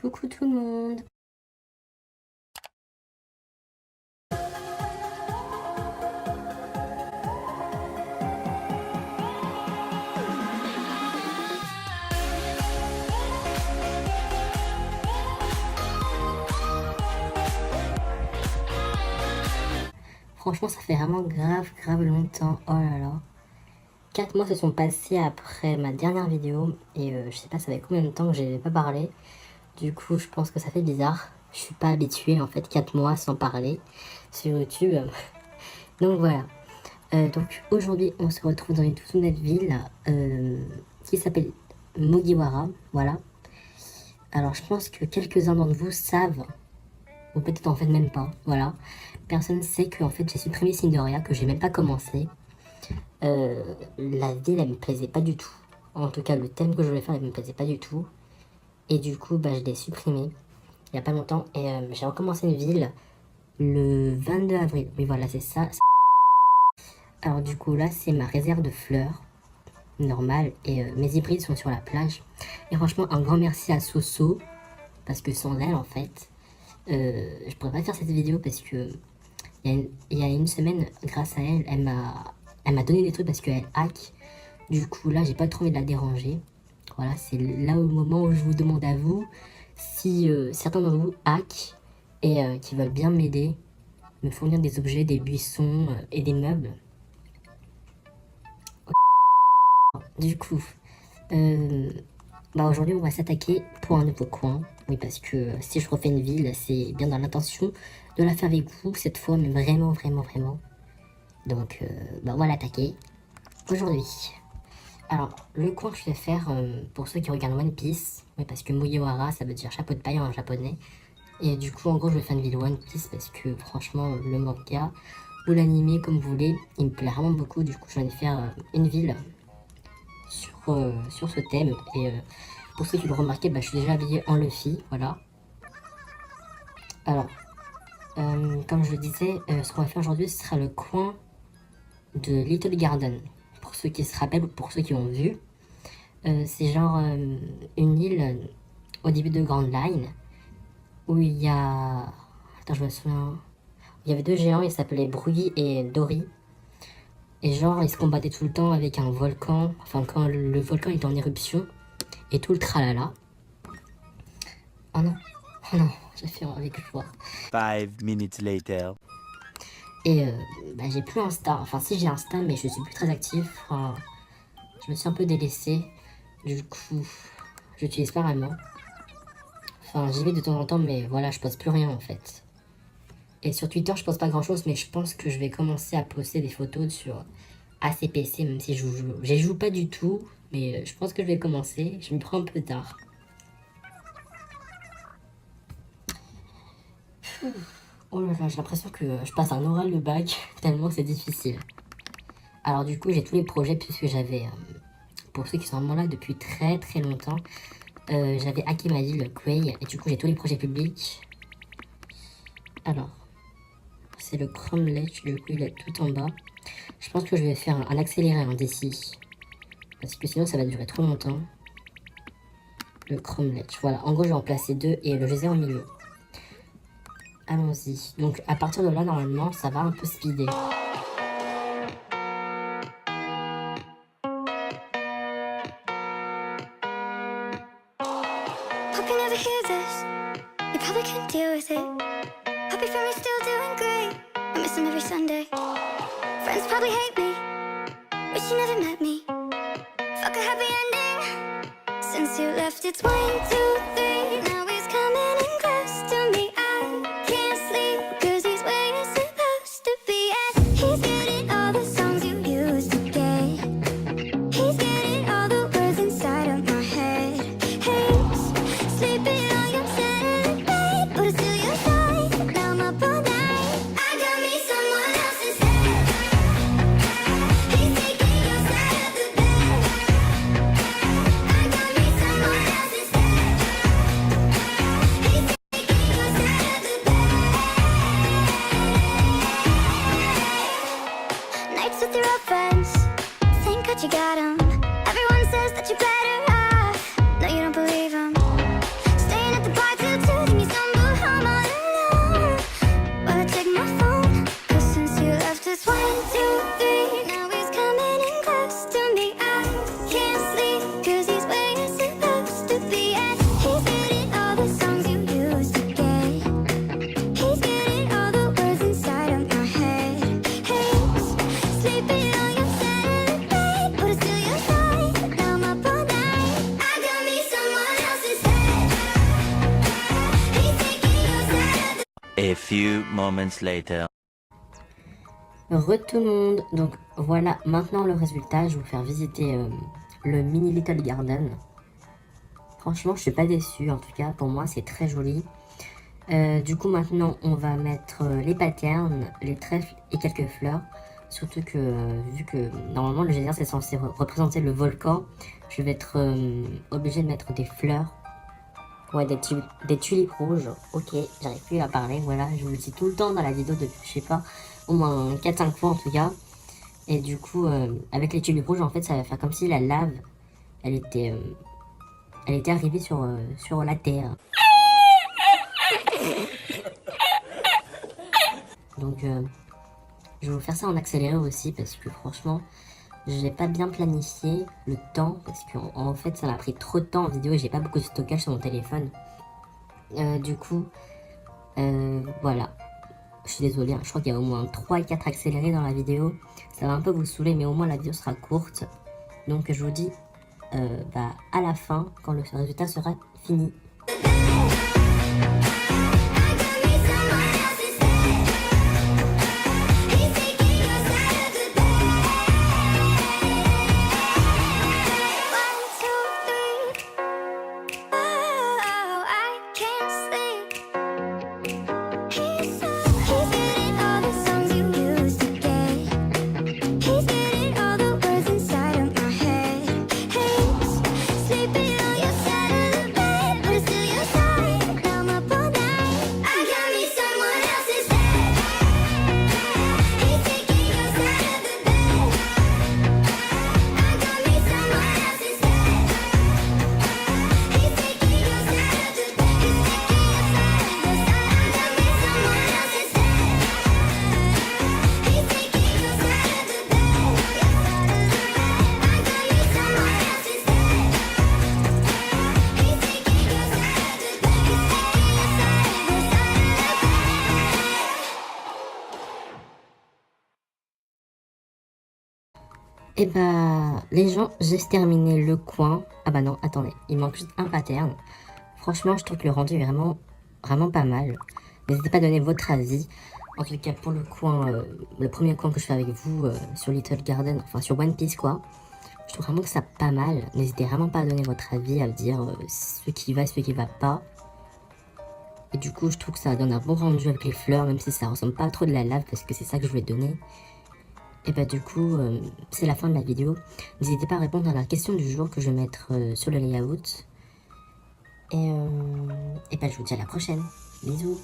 Coucou tout le monde. Franchement, ça fait vraiment grave longtemps. Oh là là. 4 mois se sont passés après ma dernière vidéo et je sais pas ça fait combien de temps que j'ai pas parlé. Du coup, je pense que ça fait bizarre. Je suis pas habituée en fait 4 mois sans parler sur YouTube. Donc voilà. Donc aujourd'hui, on se retrouve dans une toute nouvelle ville qui s'appelle Mugiwara. Voilà. Alors je pense que quelques-uns d'entre vous savent, ou peut-être en fait même pas. Voilà. Personne ne sait que en fait j'ai supprimé Cinderia, que j'ai même pas commencé. La ville elle me plaisait pas du tout. En tout cas le thème que je voulais faire elle me plaisait pas du tout. Et du coup bah, je l'ai supprimé il y a pas longtemps. Et j'ai recommencé une ville le 22 avril. Oui voilà c'est ça. Alors du coup là c'est ma réserve de fleurs normale. Et mes hybrides sont sur la plage. Et franchement un grand merci à Soso. Parce que sans elle en fait je pourrais pas faire cette vidéo parce que il y a une semaine grâce à elle elle m'a donné des trucs parce qu'elle hack. Du coup là j'ai pas trop envie de la déranger. Voilà, c'est là au moment où je vous demande à vous si certains d'entre vous hack et qui veulent bien m'aider, me fournir des objets, des buissons et des meubles. Du coup bah aujourd'hui on va s'attaquer pour un nouveau coin. Oui parce que si je refais une ville c'est bien dans l'intention de la faire avec vous cette fois, mais vraiment. Donc bah on va l'attaquer aujourd'hui. Alors le coin que je vais faire pour ceux qui regardent One Piece, oui parce que Mugiwara ça veut dire chapeau de paille en japonais. Et du coup en gros je vais faire une ville One Piece parce que franchement le manga ou l'anime comme vous voulez, il me plaît vraiment beaucoup. Du coup je vais faire une ville sur ce thème. Et pour ceux qui le remarquaient, bah, je suis déjà habillée en Luffy, voilà. Alors, comme je le disais, ce qu'on va faire aujourd'hui, ce sera le coin de Little Garden. Pour ceux qui se rappellent ou pour ceux qui ont vu, c'est genre une île au début de Grand Line où il y a... Attends, je me souviens... Il y avait deux géants, ils s'appelaient Bruggy et Dory. Et genre, ils se combattaient tout le temps avec un volcan, enfin quand le volcan était en éruption, et tout le tralala. Oh non, j'ai fait avec joie. 5 minutes later. Et bah, j'ai plus Insta, enfin si j'ai Insta, mais je suis plus très actif. Enfin, je me suis un peu délaissé, du coup, j'utilise pas vraiment. Enfin, j'y vais de temps en temps, mais voilà, je poste plus rien en fait. Et sur Twitter, je poste pas grand chose, mais je pense que je vais commencer à poster des photos sur ACPC, même si je joue pas du tout, mais je pense que je vais commencer. Je m'y prends un peu tard. Oh là là, j'ai l'impression que je passe un oral de bac, tellement c'est difficile. Alors du coup, j'ai tous les projets puisque j'avais, pour ceux qui sont vraiment là depuis très longtemps, j'avais hacké ma ville, Quay, et du coup j'ai tous les projets publics. Alors, c'est le Chrome Ledge, du coup il est tout en bas. Je pense que je vais faire un accéléré d'ici, parce que sinon ça va durer trop longtemps. Le Chrome Ledge, voilà, en gros je vais en placer deux et le geyser au milieu. Allons-y, donc à partir de là normalement ça va un peu speeder. Friends probably hate me, wish you never met me. Fuck a happy ending, since you left it's 1, 2, 3. Now he's coming in close to me. I can't sleep, cause he's where you're supposed to be. And he's getting all the songs you used to get. He's getting all the words inside of my head. He's sleeping on your side bed, but it's still your side. Now I'm up all night. I got me someone else instead. He's taking your side of the bed. I got me someone else instead. A few moments later. Re tout le monde, donc voilà maintenant le résultat, je vais vous faire visiter le mini Little Garden. Franchement je suis pas déçue, en tout cas pour moi c'est très joli. Du coup maintenant on va mettre les patterns, les trèfles et quelques fleurs. Surtout que vu que normalement le général c'est censé représenter le volcan, je vais être obligé de mettre des fleurs. Ouais, des tulipes rouges. Ok, j'arrive plus à parler, voilà, je vous le dis tout le temps dans la vidéo depuis, je sais pas, au moins 4-5 fois en tout cas. Et du coup, avec les tulipes rouges, en fait, ça va faire comme si la lave, elle était arrivée sur la terre. Donc, je vais vous faire ça en accéléré aussi, parce que franchement, j'ai pas bien planifié le temps, parce qu'en fait, ça m'a pris trop de temps en vidéo et j'ai pas beaucoup de stockage sur mon téléphone. Du coup, voilà. Je suis désolée, hein, je crois qu'il y a au moins 3-4 accélérés dans la vidéo. Ça va un peu vous saouler, mais au moins la vidéo sera courte. Donc je vous dis à la fin, quand le résultat sera fini. Et bah, les gens, j'ai terminé le coin. Ah bah non, attendez, il manque juste un pattern. Franchement, je trouve que le rendu est vraiment pas mal. N'hésitez pas à donner votre avis. En tout cas, pour le coin, le premier coin que je fais avec vous sur Little Garden, enfin sur One Piece quoi. Je trouve vraiment que ça pas mal. N'hésitez vraiment pas à donner votre avis, à me dire ce qui va et ce qui va pas. Et du coup, je trouve que ça donne un bon rendu avec les fleurs, même si ça ressemble pas trop de la lave, parce que c'est ça que je voulais donner. Et bah du coup, c'est la fin de la vidéo. N'hésitez pas à répondre à la question du jour que je vais mettre sur le layout. Et bah je vous dis à la prochaine. Bisous.